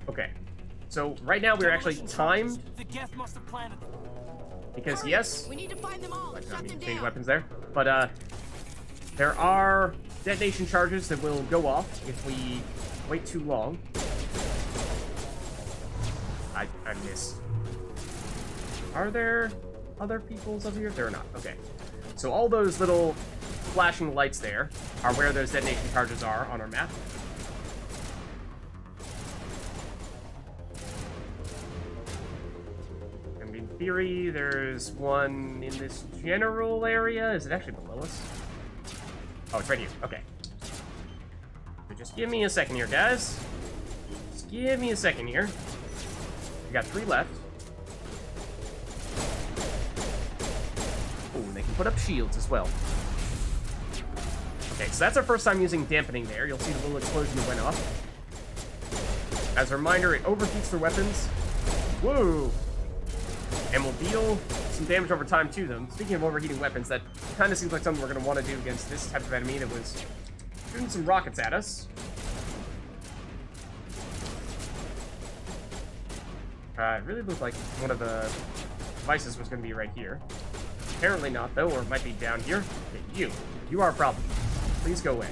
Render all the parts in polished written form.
Okay. So right now we're actually timed. The Geth must have planted them. Because yes, We need to find them all. I Shut mean, them change down. weapons there. But there are detonation charges that will go off if we wait too long. I missed. Are there other peoples over here? There are not. Okay. So all those little flashing lights there are where those detonation charges are on our map. And in theory, there's one in this general area. Is it actually below us? Oh, it's right here. Okay. So just give me a second here, guys. Just give me a second here. We got 3 left. Oh, and they can put up shields as well. Okay, so that's our first time using dampening there. You'll see the little explosion that went off. As a reminder, it overheats their weapons. Whoa! And will deal some damage over time to them. Speaking of overheating weapons, that kind of seems like something we're going to want to do against this type of enemy that was shooting some rockets at us. It really looked like one of the devices was going to be right here. Apparently not, though, or it might be down here. Okay, you are a problem. Please go away.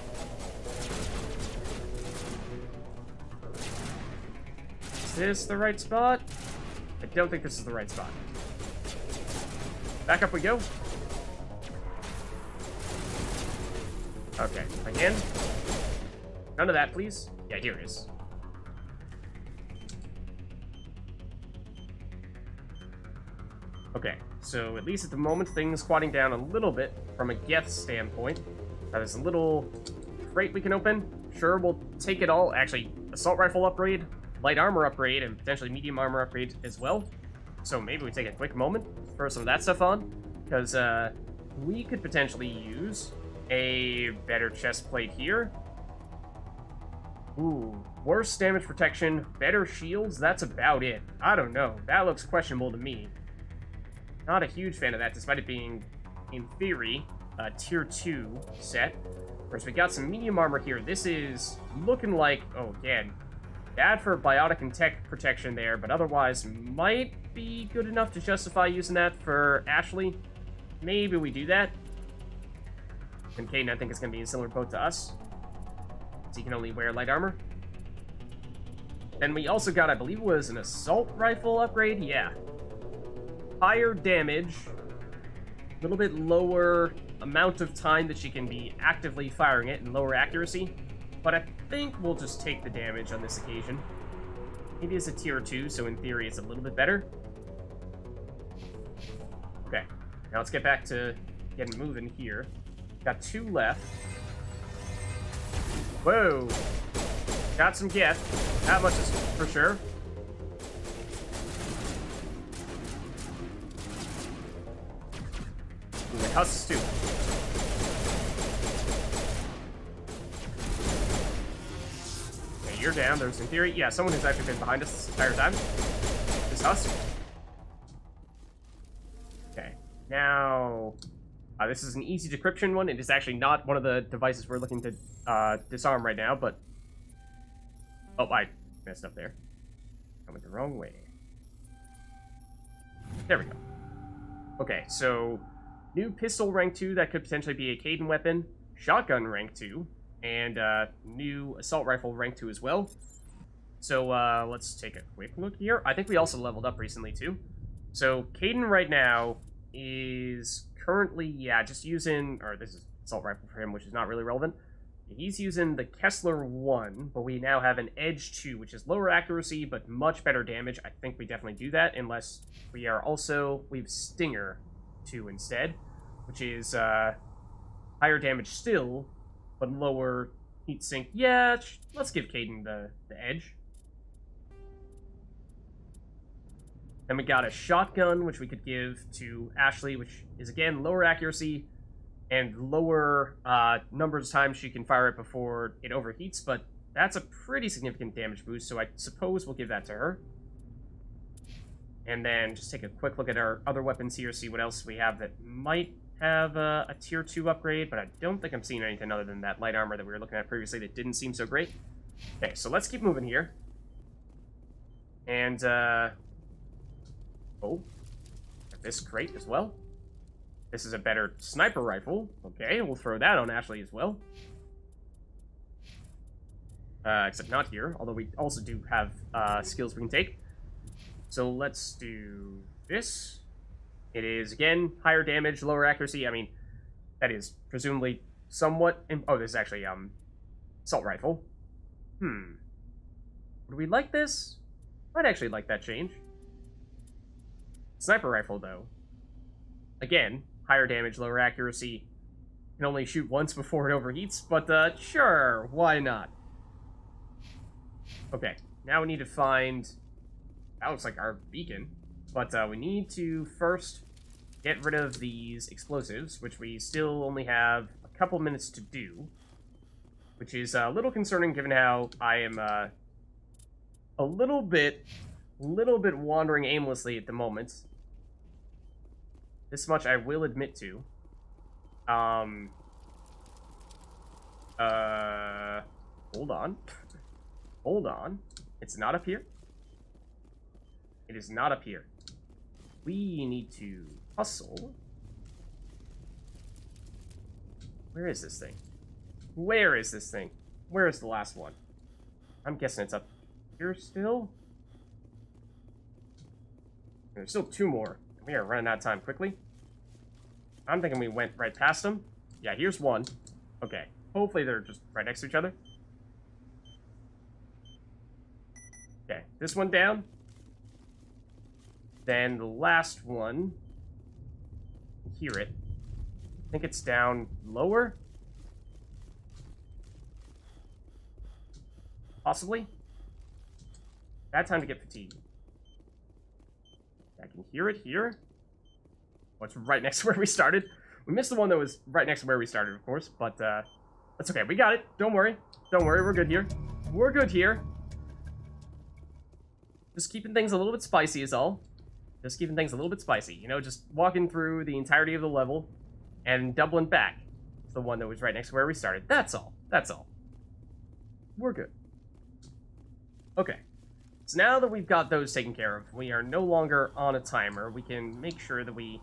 Is this the right spot? I don't think this is the right spot. Back up we go. Okay, again. None of that, please. Yeah, here it is. Okay, so at least at the moment, things squatting down a little bit from a Geth standpoint. There's a little crate we can open. Sure, we'll take it all. Actually, assault rifle upgrade, light armor upgrade, and potentially medium armor upgrade as well. So maybe we take a quick moment to throw some of that stuff on, because we could potentially use a better chest plate here. Ooh, worse damage protection, better shields, that's about it. I don't know, that looks questionable to me. Not a huge fan of that, despite it being, in theory, a tier 2 set. Whereas we got some medium armor here. This is looking like, oh, again, bad for biotic and tech protection there, but otherwise might be good enough to justify using that for Ashley. Maybe we do that. And Caden, I think, is going to be in a similar boat to us. So he can only wear light armor. Then we also got, I believe it was an assault rifle upgrade. Yeah. Higher damage. A little bit lower amount of time that she can be actively firing it and lower accuracy. But I think we'll just take the damage on this occasion. It is a tier 2, so in theory it's a little bit better. Okay, now let's get back to getting moving here. Got 2 left. Whoa! Got some Geth. That much is for sure. Ooh, and husks too. Okay, you're down. There's, in theory, yeah, someone who's actually been behind us this entire time. This husk. Okay, now... this is an easy decryption one. It is actually not one of the devices we're looking to disarm right now, but... Oh, I messed up there. I went the wrong way. There we go. Okay, so... New pistol rank 2, that could potentially be a Caden weapon. Shotgun rank 2. And new assault rifle rank 2 as well. So let's take a quick look here. I think we also leveled up recently too. So Caden right now is currently, yeah, just using, or this is assault rifle for him, which is not really relevant. He's using the Kessler 1, but we now have an Edge 2, which is lower accuracy, but much better damage. I think we definitely do that, unless we are also, we have Stinger 2 instead, which is higher damage still, but lower heat sink. Yeah, let's give Caden the Edge. Then we got a shotgun, which we could give to Ashley, which is, again, lower accuracy and lower numbers of times she can fire it before it overheats, but that's a pretty significant damage boost, so I suppose we'll give that to her. And then just take a quick look at our other weapons here, see what else we have that might have a tier 2 upgrade, but I don't think I'm seeing anything other than that light armor that we were looking at previously that didn't seem so great. Okay, so let's keep moving here. And, oh, this crate as well. This is a better sniper rifle. Okay, we'll throw that on Ashley as well. Except not here, although we also do have skills we can take. So let's do this. It is, again, higher damage, lower accuracy. I mean, that is presumably somewhat... Oh, this is actually, assault rifle. Would we like this? I'd actually like that change. Sniper rifle, though. Again, higher damage, lower accuracy. Can only shoot once before it overheats, but, sure, why not? Okay, now we need to find... That looks like our beacon. But we need to first get rid of these explosives, which we still only have a couple minutes to do. Which is a little concerning given how I am a little bit wandering aimlessly at the moment. This much I will admit to. Hold on. Hold on. It's not up here. It is not up here. We need to hustle. Where is this thing? Where is this thing? Where is the last one? I'm guessing it's up here still. There's still two more. We are running out of time quickly. I'm thinking we went right past them. Yeah, here's one. Okay. Hopefully they're just right next to each other. Okay, this one down. Then the last one. Hear it. I think it's down lower. Possibly. Bad time to get fatigued. I can hear it here. Oh, it's right next to where we started. We missed the one that was right next to where we started, of course, but that's okay. We got it. Don't worry. Don't worry. We're good here. We're good here. Just keeping things a little bit spicy is all. Just keeping things a little bit spicy. You know, just walking through the entirety of the level and doubling back to the one that was right next to where we started. That's all. That's all. We're good. Okay. So now that we've got those taken care of, we are no longer on a timer. We can make sure that we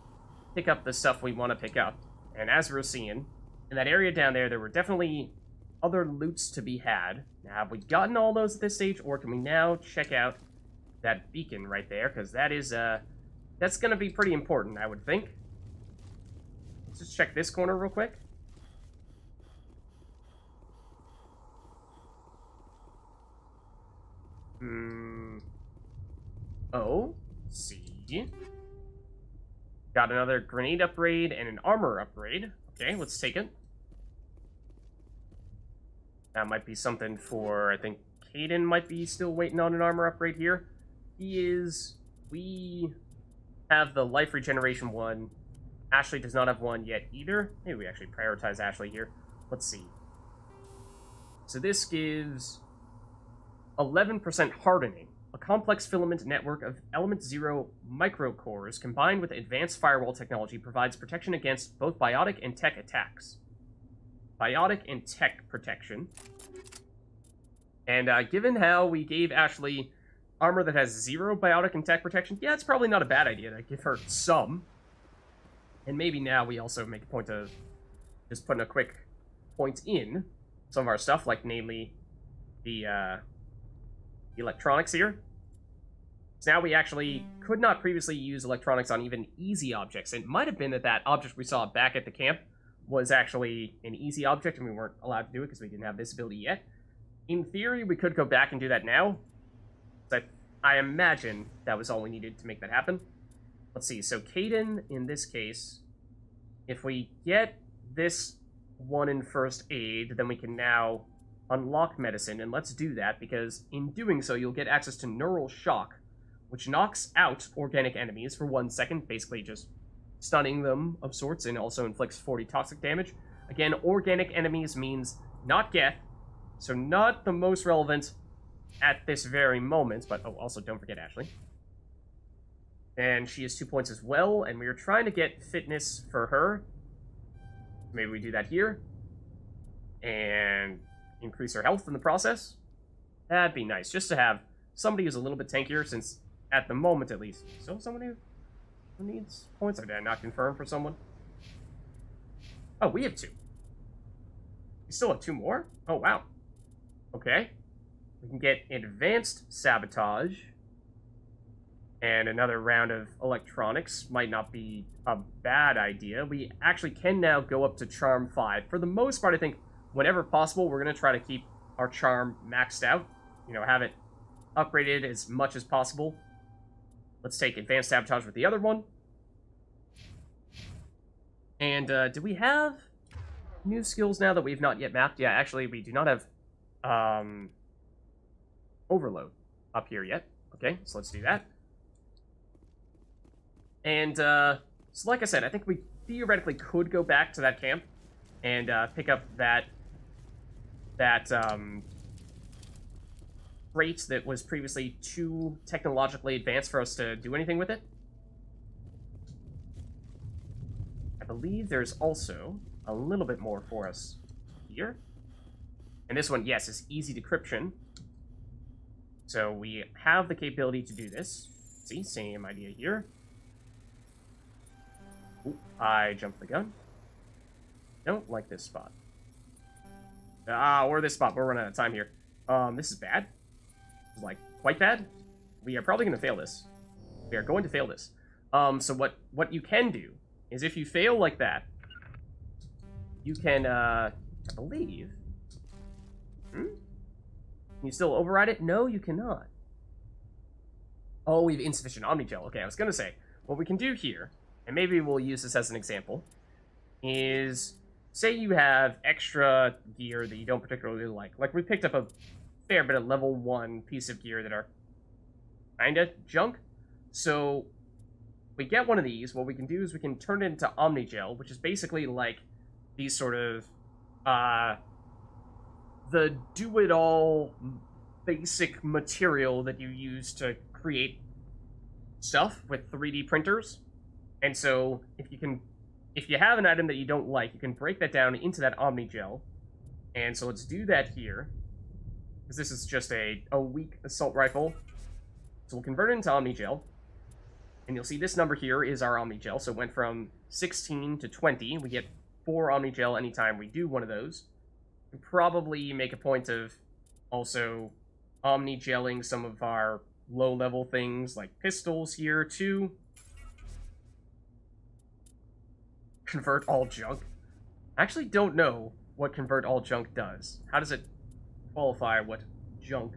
pick up the stuff we want to pick up. And as we're seeing, in that area down there, there were definitely other loots to be had. Now, have we gotten all those at this stage, or can we now check out that beacon right there? Because that is, that's going to be pretty important, I would think. Let's just check this corner real quick. Oh, see. Got another grenade upgrade and an armor upgrade. Okay, let's take it. That might be something for, I think, Caden might be still waiting on an armor upgrade here. He is... We have the life regeneration one. Ashley does not have one yet either. Maybe we actually prioritize Ashley here. Let's see. So this gives 11% hardening. A complex filament network of element 0 microcores combined with advanced firewall technology provides protection against both biotic and tech attacks. Biotic and tech protection. And given how we gave Ashley armor that has 0 biotic and tech protection, yeah, it's probably not a bad idea to give her some. And maybe now we also make a point of just putting a quick point in some of our stuff, like namely the electronics here. So now we actually could not previously use electronics on even easy objects. It might have been that that object we saw back at the camp was actually an easy object and we weren't allowed to do it because we didn't have this ability yet. In theory, we could go back and do that now. But I imagine that was all we needed to make that happen. Let's see, so Caden, in this case, if we get this one in first aid, then we can now unlock medicine, and let's do that, because in doing so, you'll get access to Neural Shock, which knocks out organic enemies for 1 second, basically just stunning them of sorts, and also inflicts 40 toxic damage. Again, organic enemies means not Geth, so not the most relevant at this very moment, but oh, also don't forget Ashley. And she has 2 points as well, and we are trying to get fitness for her. Maybe we do that here. And increase her health in the process. That'd be nice, just to have somebody who's a little bit tankier, since at the moment at least. Still somebody who needs points? Or did I not confirm for someone? Oh, we have 2. We still have 2 more? Oh, wow. Okay. We can get advanced sabotage. And another round of electronics might not be a bad idea. We actually can now go up to Charm 5. For the most part, I think, whenever possible, we're going to try to keep our Charm maxed out. You know, have it upgraded as much as possible. Let's take advanced sabotage with the other one. And, do we have new skills now that we've not yet mapped? Yeah, actually, we do not have, overload up here yet. Okay, so let's do that. And, so like I said, I think we theoretically could go back to that camp and, pick up that crate that was previously too technologically advanced for us to do anything with it. I believe there's also a little bit more for us here. And this one, yes, is easy decryption. So we have the capability to do this. See, same idea here. Ooh, I jumped the gun. Don't like this spot. Or this spot. We're running out of time here. This is bad. This is, like, quite bad. We are probably going to fail this. We are going to fail this. So what you can do is if you fail like that, you can, I believe... Can you still override it? No, you cannot. Oh, we have insufficient Omnigel. Okay, I was going to say, what we can do here, and maybe we'll use this as an example, is say you have extra gear that you don't particularly like. Like, we picked up a fair bit of level 1 piece of gear that are kinda junk. So, we get one of these. What we can do is we can turn it into Omnigel, which is basically like these sort of, the do-it-all basic material that you use to create stuff with 3D printers. And so, if you have an item that you don't like, you can break that down into that Omnigel. And so let's do that here, because this is just a weak assault rifle. So we'll convert it into Omnigel. And you'll see this number here is our Omnigel. So it went from 16 to 20. We get 4 Omnigel anytime we do one of those. And probably make a point of also Omnigeling some of our low-level things, like pistols here, too. Convert all junk. I actually don't know what convert all junk does. How does it qualify what junk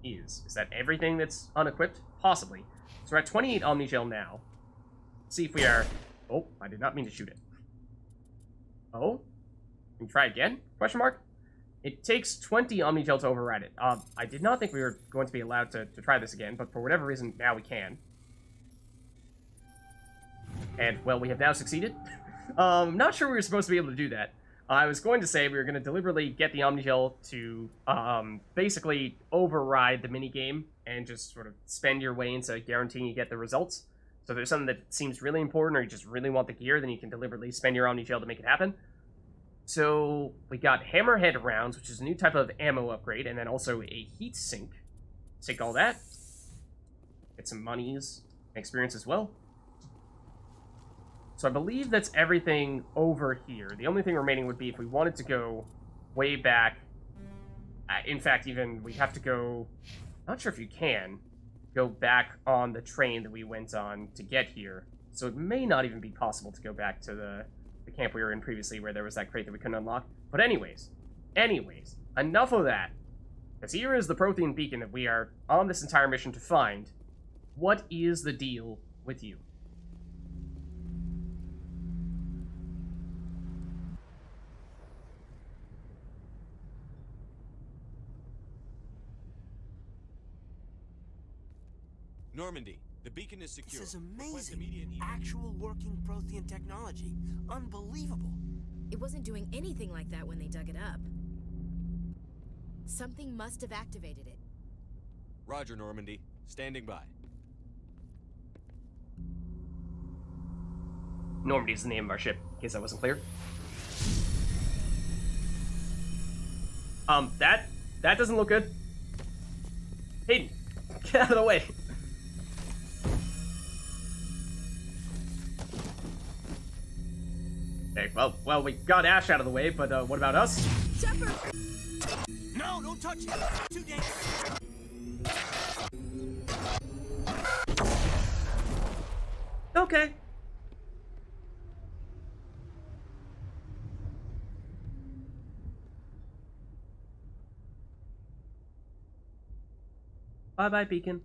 is? Is that everything that's unequipped? Possibly. So we're at 28 Omnigel now. Let's see if we are... Oh, I did not mean to shoot it. Oh? Can we try again? Question mark? It takes 20 Omnigel to override it. I did not think we were going to be allowed to try this again, but for whatever reason, now we can. And, well, we have now succeeded. Not sure we were supposed to be able to do that. I was going to say we were going to deliberately get the Omnigel to basically override the minigame and just sort of spend your way into guaranteeing you get the results. So if there's something that seems really important or you just really want the gear, then you can deliberately spend your Omnigel to make it happen. So we got Hammerhead rounds, which is a new type of ammo upgrade, and then also a heat sink. Take all that. Get some monies and experience as well. So I believe that's everything over here. The only thing remaining would be if we wanted to go way back. In fact, even we'd have to go... Not sure if you can go back on the train that we went on to get here. So it may not even be possible to go back to the camp we were in previously where there was that crate that we couldn't unlock. But anyways, enough of that. Because here is the Prothean beacon that we are on this entire mission to find. What is the deal with you? Normandy, the beacon is secure. This is amazing. Actual working Prothean technology. Unbelievable. It wasn't doing anything like that when they dug it up. Something must have activated it. Roger, Normandy. Standing by. Normandy is the name of our ship, in case that wasn't clear. That doesn't look good. Hayden. Get out of the way. Okay, well, we got Ash out of the way, but what about us? Shepard! No, don't touch it. Too dangerous. Okay. Bye-bye, Beacon.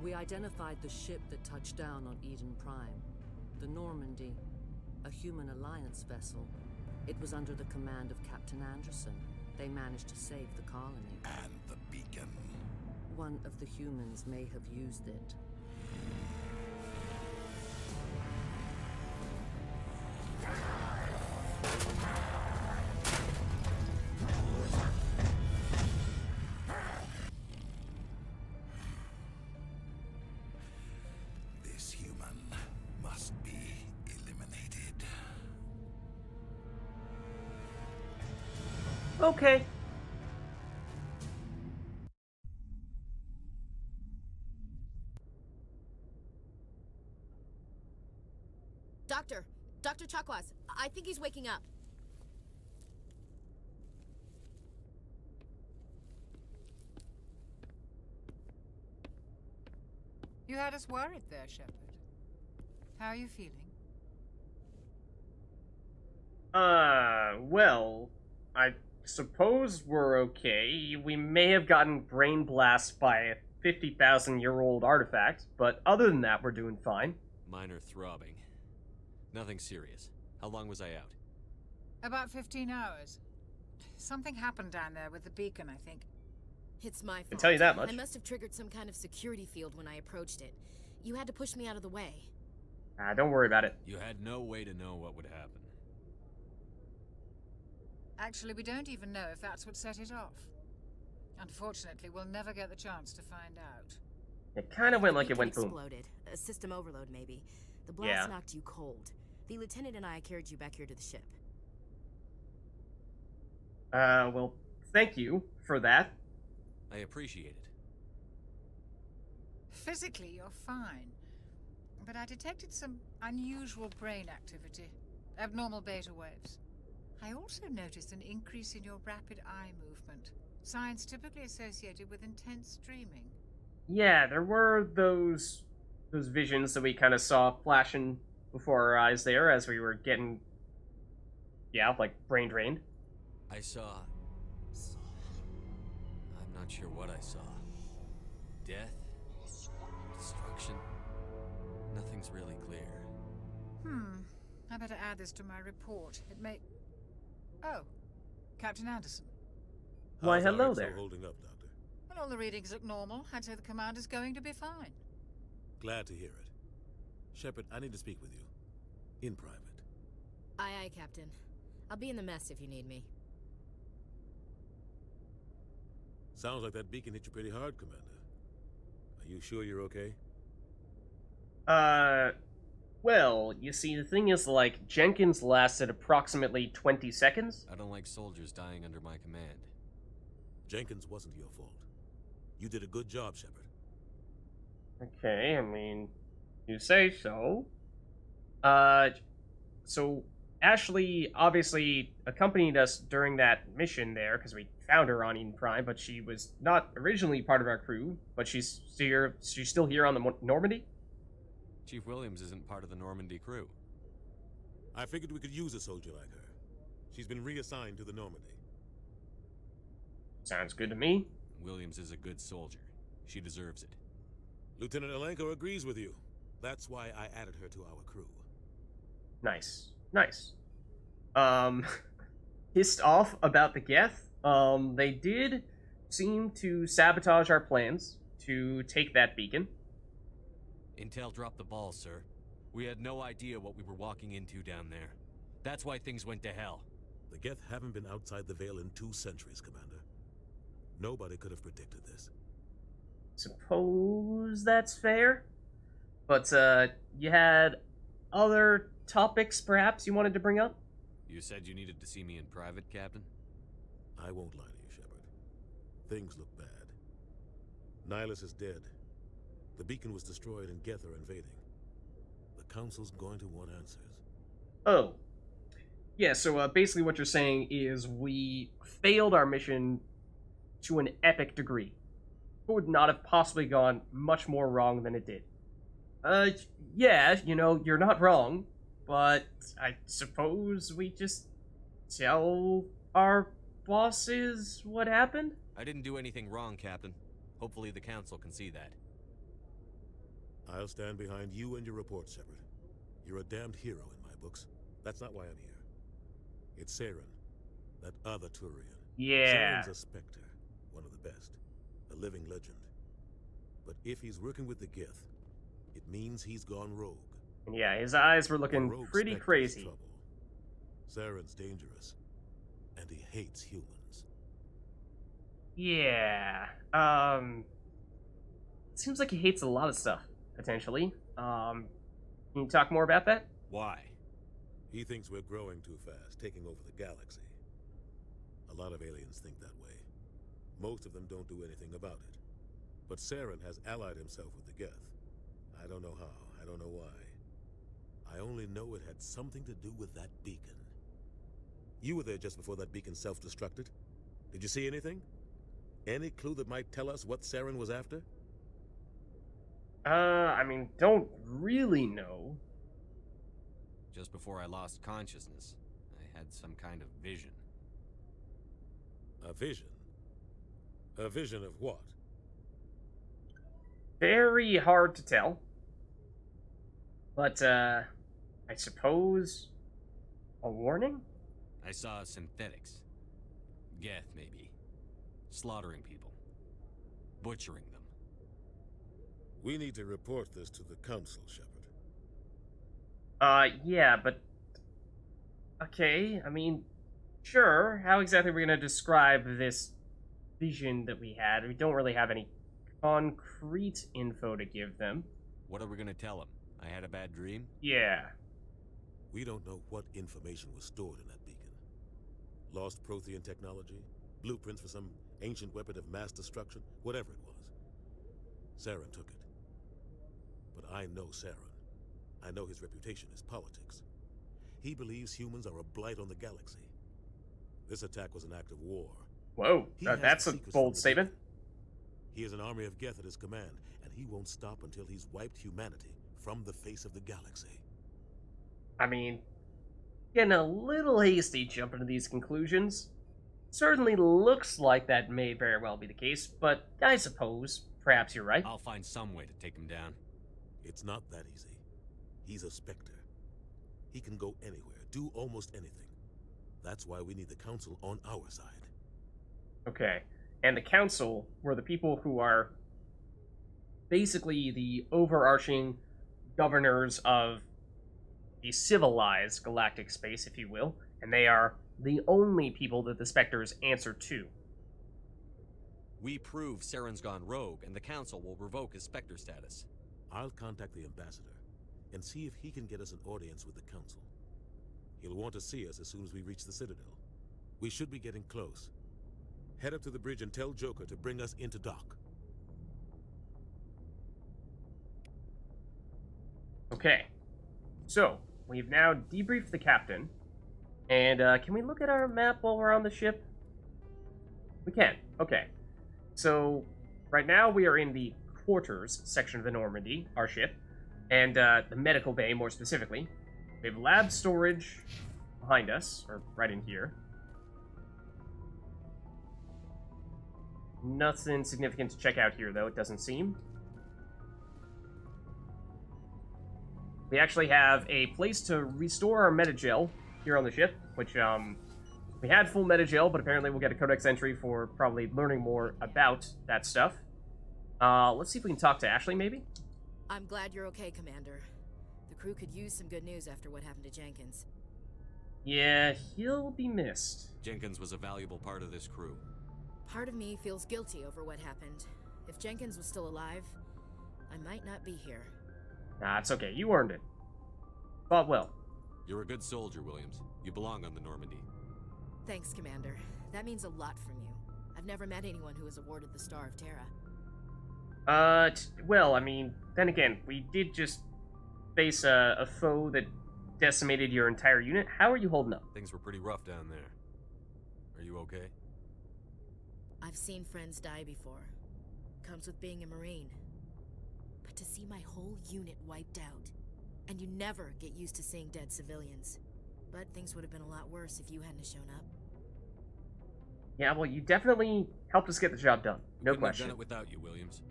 We identified the ship that touched down on Eden Prime. The Normandy, a human alliance vessel. It was under the command of Captain Anderson. They managed to save the colony. And the beacon. One of the humans may have used it. This human must be eliminated. Okay. Dr. Chakwas, I think he's waking up. You had us worried there, Shepard. How are you feeling? Well, I suppose we're okay. We may have gotten brain blast by a 50,000-year-old artifact, but other than that, we're doing fine. Minor throbbing. Nothing serious. How long was I out? About 15 hours. Something happened down there with the beacon, I think. It's my fault. I can tell you that much. I must have triggered some kind of security field when I approached it. You had to push me out of the way. Don't worry about it. You had no way to know what would happen. Actually, we don't even know if that's what set it off. Unfortunately, we'll never get the chance to find out. It kind of went like it went boom. Exploded. A system overload, maybe. The blast knocked you cold. The lieutenant and I carried you back here to the ship. Well, thank you for that. I appreciate it. Physically, you're fine. But I detected some unusual brain activity. Abnormal beta waves. I also noticed an increase in your rapid eye movement. Signs typically associated with intense dreaming. Yeah, there were those visions that we kind of saw flashing before our eyes there as we were getting, like, brain drained. I saw... I'm not sure what I saw. Death? Destruction? Nothing's really clear. I better add this to my report. It may... Oh, Captain Anderson. Why, How's hello RXO there. holding up, Doctor? Well, all the readings look normal. I'd say the commander's going to be fine. Glad to hear it. Shepard, I need to speak with you. In private. Aye, aye, Captain. I'll be in the mess if you need me. Sounds like that beacon hit you pretty hard, Commander. Are you sure you're okay? Well, you see, the thing is, like, Jenkins lasted approximately 20 seconds. I don't like soldiers dying under my command. Jenkins wasn't your fault. You did a good job, Shepard. Okay, I mean, you say so. So Ashley obviously accompanied us during that mission there, because we found her on Eden Prime, but she was not originally part of our crew, but she's still here on the Normandy? Chief Williams isn't part of the Normandy crew. I figured we could use a soldier like her. She's been reassigned to the Normandy. Sounds good to me. Williams is a good soldier. She deserves it. Lieutenant Alenko agrees with you. That's why I added her to our crew. Nice. Nice. Pissed off about the Geth. They did seem to sabotage our plans to take that beacon. Intel dropped the ball, sir. We had no idea what we were walking into down there. That's why things went to hell. The Geth haven't been outside the Veil in 2 centuries, Commander. Nobody could have predicted this. Suppose that's fair. But, you had other topics, perhaps, you wanted to bring up? You said you needed to see me in private, Captain? I won't lie to you, Shepard. Things look bad. Nihilus is dead. The beacon was destroyed and Geth are invading. The Council's going to want answers. Oh. Yeah, so basically what you're saying is we failed our mission to an epic degree. It would not have possibly gone much more wrong than it did. Yeah, you know, you're not wrong, but I suppose we just tell our bosses what happened? I didn't do anything wrong, Captain. Hopefully the Council can see that. I'll stand behind you and your report, Shepard. You're a damned hero in my books. That's not why I'm here. It's Saren, that other Turian. Yeah. Saren's a Spectre, one of the best, a living legend. But if he's working with the Geth, it means he's gone rogue. Yeah, his eyes were looking Rogue pretty Spectre's crazy. trouble. Saren's dangerous, and he hates humans. Yeah. Seems like he hates a lot of stuff, potentially. Can you talk more about that? Why? He thinks we're growing too fast, taking over the galaxy. A lot of aliens think that way. Most of them don't do anything about it. But Saren has allied himself with the Geth. I don't know how, I don't know why. I only know it had something to do with that beacon. You were there just before that beacon self-destructed. Did you see anything? Any clue that might tell us what Saren was after? I mean, don't really know. Just before I lost consciousness, I had some kind of vision. A vision? A vision of what? Very hard to tell. But, I suppose a warning? I saw synthetics. Geth, maybe. Slaughtering people. Butchering them. We need to report this to the Council, Shepard. Yeah, but... Okay, I mean, sure. How exactly are we gonna describe this vision that we had? We don't really have any concrete info to give them. What are we gonna tell them? I had a bad dream? Yeah. We don't know what information was stored in that beacon. Lost Prothean technology? Blueprints for some ancient weapon of mass destruction? Whatever it was. Saren took it. But I know Saren. I know his reputation is politics. He believes humans are a blight on the galaxy. This attack was an act of war. Whoa, He has that's the a secrets bold from the statement. beacon. He has an army of Geth at his command, and he won't stop until he's wiped humanity from the face of the galaxy. I mean, getting a little hasty jumping to these conclusions. Certainly looks like that may very well be the case, but I suppose perhaps you're right. I'll find some way to take him down. It's not that easy. He's a Spectre. He can go anywhere, do almost anything. That's why we need the Council on our side. Okay. And the Council were the people who are basically the overarching governors of the civilized galactic space, if you will, and they are the only people that the Spectres answer to. We prove Saren's gone rogue, and the Council will revoke his Spectre status. I'll contact the ambassador and see if he can get us an audience with the Council. He'll want to see us as soon as we reach the Citadel. We should be getting close. Head up to the bridge and tell Joker to bring us into dock. Okay. So, we've now debriefed the captain. And, can we look at our map while we're on the ship? We can. Okay. So, right now we are in the quarters section of the Normandy, our ship. And, the medical bay, more specifically. We have lab storage behind us, or right in here. Nothing significant to check out here, though, it doesn't seem. We actually have a place to restore our metagel here on the ship, which, we had full metagel, but apparently we'll get a codex entry for probably learning more about that stuff. Let's see if we can talk to Ashley, maybe? I'm glad you're okay, Commander. The crew could use some good news after what happened to Jenkins. Yeah, he'll be missed. Jenkins was a valuable part of this crew. Part of me feels guilty over what happened. If Jenkins was still alive, I might not be here. Nah, it's okay. You earned it. Fought well. You're a good soldier, Williams. You belong on the Normandy. Thanks, Commander. That means a lot from you. I've never met anyone who was awarded the Star of Terra. Well, I mean, then again, we did just face a foe that decimated your entire unit. How are you holding up? Things were pretty rough down there. Are you okay? I've seen friends die before. Comes with being a Marine. But to see my whole unit wiped out, and you never get used to seeing dead civilians. But things would have been a lot worse if you hadn't shown up. Yeah, well, you definitely helped us get the job done. No Couldn't question. have done it without you, Williams.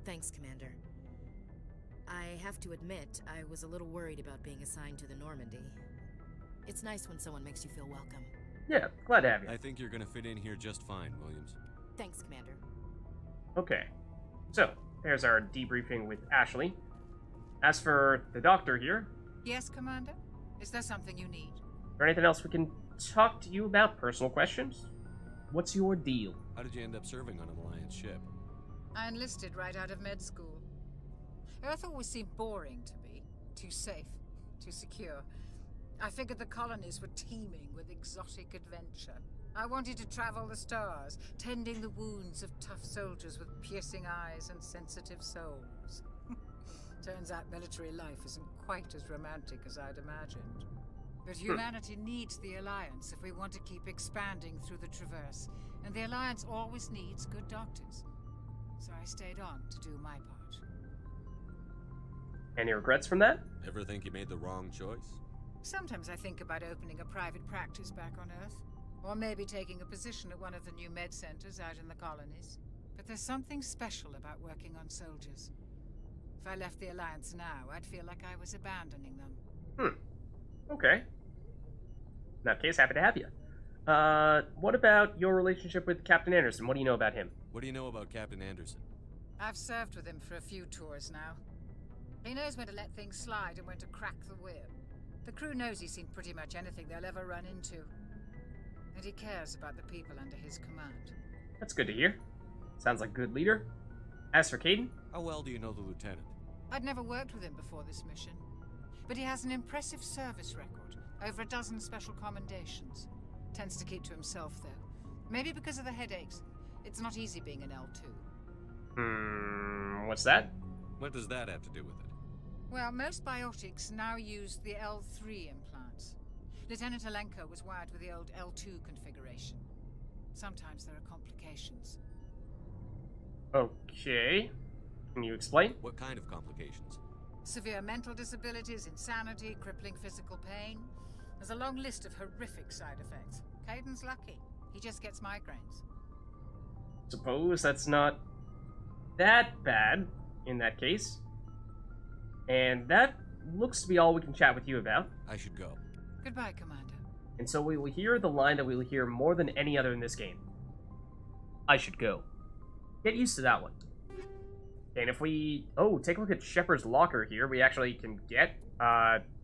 Thanks, Commander. I have to admit, I was a little worried about being assigned to the Normandy. It's nice when someone makes you feel welcome. Yeah, glad to have you. I think you're gonna fit in here just fine, Williams. Thanks, Commander. Okay. So, there's our debriefing with Ashley. As for the doctor here, Yes, Commander? Is there something you need? is there anything else we can talk to you about? Personal questions? What's your deal? How did you end up serving on an Alliance ship? I enlisted right out of med school. Earth always seemed boring to me. Too safe, too secure. I figured the colonies were teeming with exotic adventure. I wanted to travel the stars, tending the wounds of tough soldiers with piercing eyes and sensitive souls. Turns out military life isn't quite as romantic as I'd imagined. But humanity needs the Alliance if we want to keep expanding through the Traverse, and the Alliance always needs good doctors. So I stayed on to do my part. Any regrets from that? Ever think you made the wrong choice? Sometimes I think about opening a private practice back on Earth, or maybe taking a position at one of the new med centers out in the colonies. But there's something special about working on soldiers. If I left the Alliance now, I'd feel like I was abandoning them. Okay. In that case, happy to have you. What about your relationship with Captain Anderson? What do you know about him? What do you know about Captain Anderson? I've served with him for a few tours now. He knows when to let things slide and when to crack the whip. The crew knows he's seen pretty much anything they'll ever run into. And he cares about the people under his command. That's good to hear. Sounds like a good leader. As for Caden? How well do you know the lieutenant? I'd never worked with him before this mission. But he has an impressive service record. Over a dozen special commendations. Tends to keep to himself, though. Maybe because of the headaches. It's not easy being an L2. What's that? What does that have to do with it? Well, most biotics now use the L3 implants. Lieutenant Alenko was wired with the old L2 configuration. Sometimes there are complications. Okay. Can you explain? What kind of complications? Severe mental disabilities, insanity, crippling physical pain. There's a long list of horrific side effects. Caden's lucky. He just gets migraines. Suppose that's not that bad in that case. And that looks to be all we can chat with you about. I should go. Goodbye, Commander. And so we will hear the line that we will hear more than any other in this game. I should go. Get used to that one. And if we... Oh, take a look at Shepard's locker here. We actually can get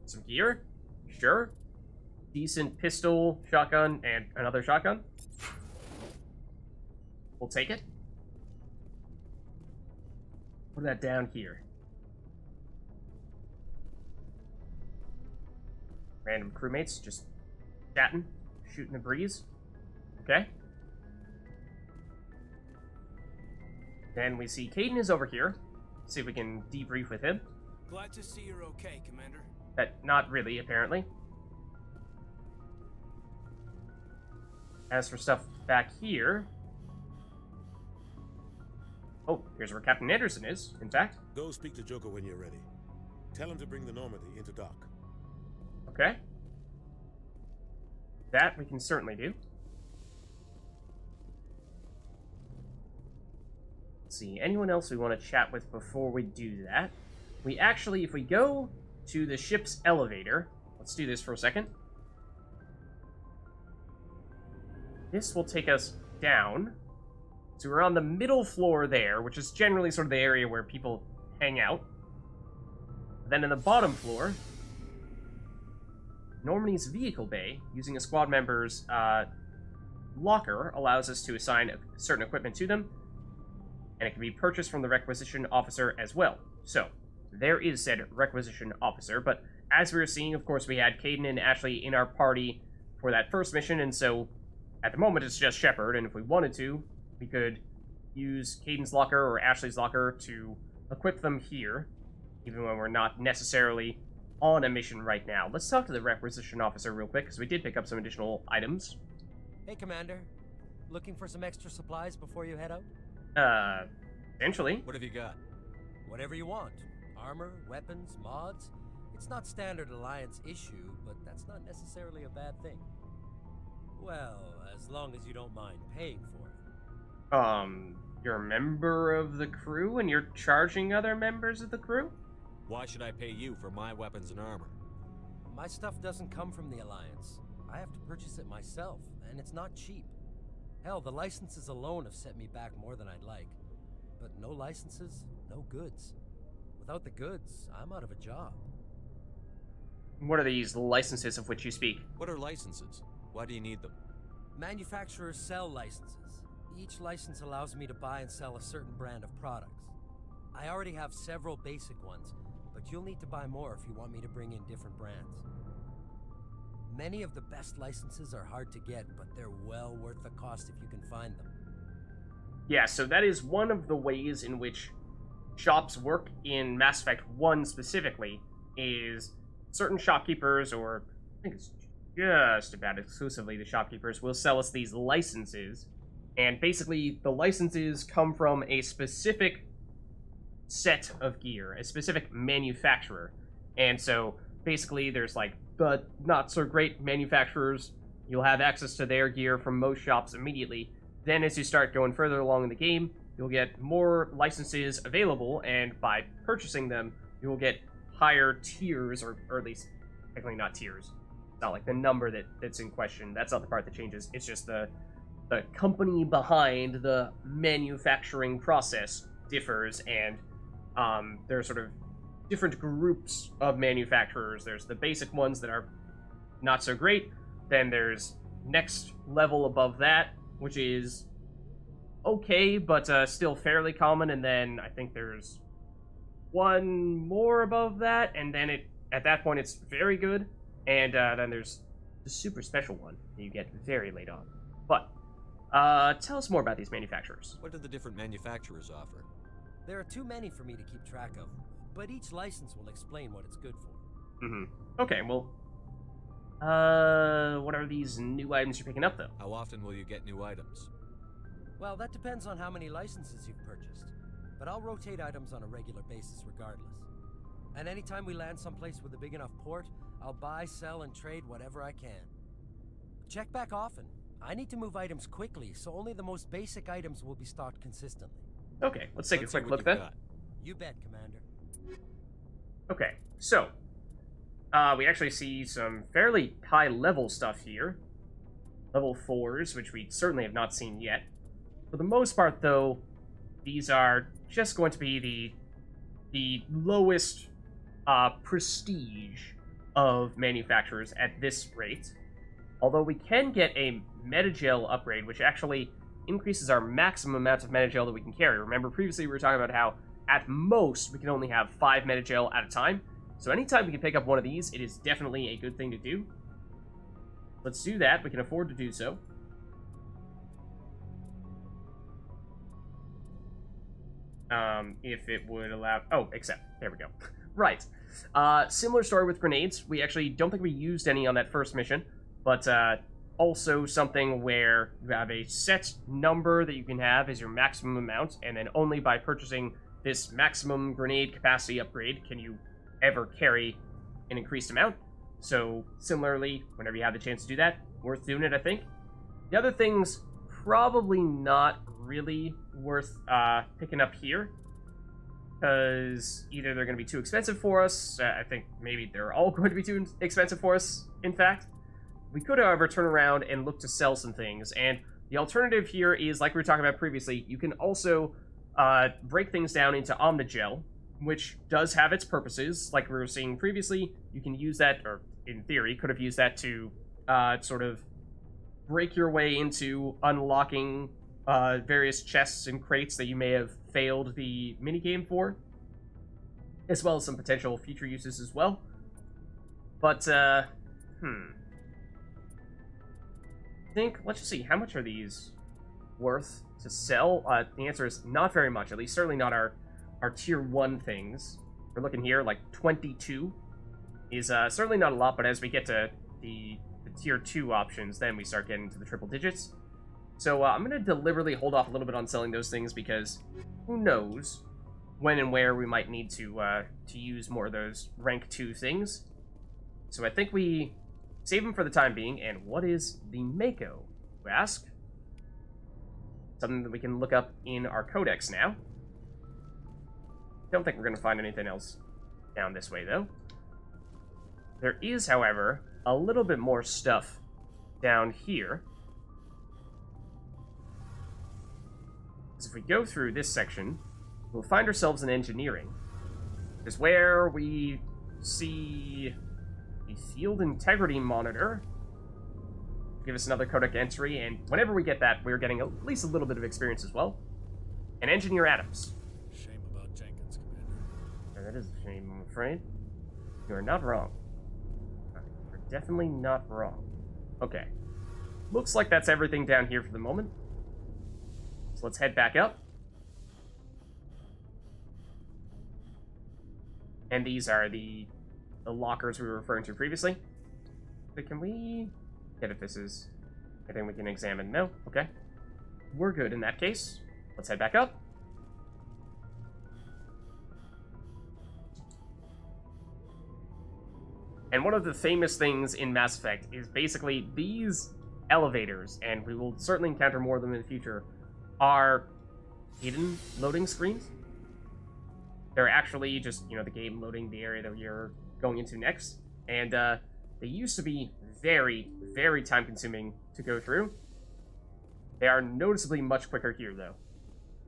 some gear. Sure. Decent pistol, shotgun, and another shotgun. We'll take it. Put that down here. Random crewmates just chatting, shooting the breeze. Okay. Then we see Caden is over here. See if we can debrief with him. Glad to see you're okay, Commander. Not really, apparently. As for stuff back here... Oh, here's where Captain Anderson is, in fact. Go speak to Joker when you're ready. Tell him to bring the Normandy into dock. Okay. That we can certainly do. Let's see, anyone else we want to chat with before we do that? We actually, if we go to the ship's elevator, let's do this for a second. This will take us down. So we're on the middle floor there, which is generally sort of the area where people hang out. Then in the bottom floor, Normandy's vehicle bay, using a squad member's locker allows us to assign certain equipment to them, and it can be purchased from the requisition officer as well. So, there is said requisition officer, but as we were seeing, of course, we had Caden and Ashley in our party for that first mission, and so at the moment it's just Shepard, and if we wanted to, we could use Caden's locker or Ashley's locker to equip them here, even when we're not necessarily on a mission right now. Let's talk to the requisition officer real quick, because we did pick up some additional items. Hey, Commander. Looking for some extra supplies before you head out? Potentially. What have you got? Whatever you want. Armor, weapons, mods. It's not standard Alliance issue, but that's not necessarily a bad thing. Well, as long as you don't mind paying for it. You're a member of the crew and you're charging other members of the crew? Why should I pay you for my weapons and armor? My stuff doesn't come from the Alliance. I have to purchase it myself, and it's not cheap. Hell, the licenses alone have set me back more than I'd like. But no licenses, no goods. Without the goods, I'm out of a job. What are these licenses of which you speak? What are licenses? Why do you need them? Manufacturers sell licenses. Each license allows me to buy and sell a certain brand of products. I already have several basic ones, but you'll need to buy more if you want me to bring in different brands. Many of the best licenses are hard to get, but they're well worth the cost if you can find them. Yeah, so that is one of the ways in which shops work in Mass Effect 1 specifically, is certain shopkeepers, or I think it's just about exclusively the shopkeepers, will sell us these licenses, and basically the licenses come from a specific set of gear, a specific manufacturer, and so basically there's like the not so great manufacturers, you'll have access to their gear from most shops immediately. Then as you start going further along in the game, you'll get more licenses available, and by purchasing them, you will get higher tiers, or at least technically not tiers. It's not like the number that's in question. That's not the part that changes. It's just the company behind the manufacturing process differs, and there are sort of different groups of manufacturers. There's the basic ones that are not so great. Then there's next level above that, which is okay, but still fairly common. And then I think there's one more above that, and then at that point it's very good. And then there's the super special one that you get very late on. But tell us more about these manufacturers. What do the different manufacturers offer? There are too many for me to keep track of, but each license will explain what it's good for. Okay, well, what are these new items you're picking up, though? How often will you get new items? Well, that depends on how many licenses you've purchased, but I'll rotate items on a regular basis regardless. And anytime we land someplace with a big enough port, I'll buy, sell, and trade whatever I can. Check back often. I need to move items quickly, so only the most basic items will be stocked consistently. Okay, let's take a quick look then. You bet, Commander. Okay, so we actually see some fairly high-level stuff here. Level 4s, which we certainly have not seen yet. For the most part, though, these are just going to be the lowest prestige of manufacturers at this rate. Although we can get a metagel upgrade, which actually increases our maximum amount of metagel that we can carry. Remember, previously we were talking about how, at most, we can only have 5 metagel at a time. So anytime we can pick up one of these, it is definitely a good thing to do. Let's do that. We can afford to do so. If it would allow... Oh, accept. There we go. Right. Similar story with grenades. We actually don't think we used any on that first mission, but also something where you have a set number that you can have as your maximum amount, and then only by purchasing this maximum grenade capacity upgrade can you ever carry an increased amount. So, similarly, whenever you have the chance to do that, worth doing it, I think. The other things, probably not really worth picking up here, because either they're going to be too expensive for us, I think maybe they're all going to be too expensive for us, in fact. We could, however, turn around and look to sell some things, and the alternative here is, like we were talking about previously, you can also break things down into Omnigel, which does have its purposes. Like we were seeing previously, you can use that, or in theory, could have used that to sort of break your way into unlocking various chests and crates that you may have failed the minigame for, as well as some potential future uses as well. But, I think, let's just see, how much are these worth to sell? The answer is not very much, at least certainly not our tier 1 things. We're looking here, like 22 is certainly not a lot, but as we get to the tier 2 options, then we start getting to the triple digits. So I'm going to deliberately hold off a little bit on selling those things, because who knows when and where we might need to use more of those rank 2 things. So I think we save them for the time being. And what is the Mako, you ask? Something that we can look up in our codex now. Don't think we're going to find anything else down this way, though. There is, however, a little bit more stuff down here. Because if we go through this section, we'll find ourselves in engineering. Is where we see the field integrity monitor. Give us another codec entry, and whenever we get that, we're getting at least a little bit of experience as well. And engineer Adams. Shame about Jenkins, Commander. Yeah, that is a shame, I'm afraid. You are not wrong. You're definitely not wrong. Okay. Looks like that's everything down here for the moment. So let's head back up. And these are the lockers we were referring to previously. But can we get if this is anything we can examine? No? Okay. We're good in that case. Let's head back up. And one of the famous things in Mass Effect is basically these elevators, and we will certainly encounter more of them in the future, are hidden loading screens. They're actually just, you know, the game loading the area that you're going into next. And they used to be very, very time-consuming to go through. They are noticeably much quicker here, though.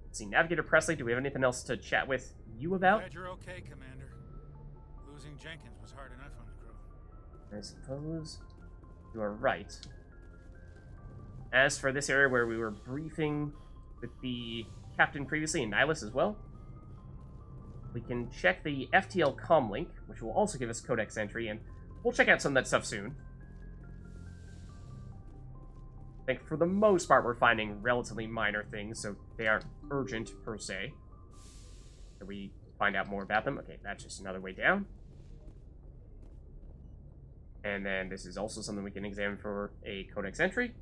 Let's see, Navigator Presley, do we have anything else to chat with you about? Glad you're okay, Commander. Losing Jenkins was hard enough on the crew. I suppose you are right. As for this area where we were briefing with the captain previously, and Nihilus as well, we can check the FTL comlink, which will also give us codex entry, and we'll check out some of that stuff soon. I think for the most part we're finding relatively minor things, so they aren't urgent per se. Can we find out more about them? Okay, that's just another way down. And then this is also something we can examine for a codex entry.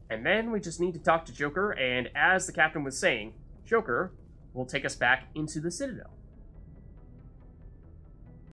And then we just need to talk to Joker, and as the captain was saying, Joker will take us back into the Citadel.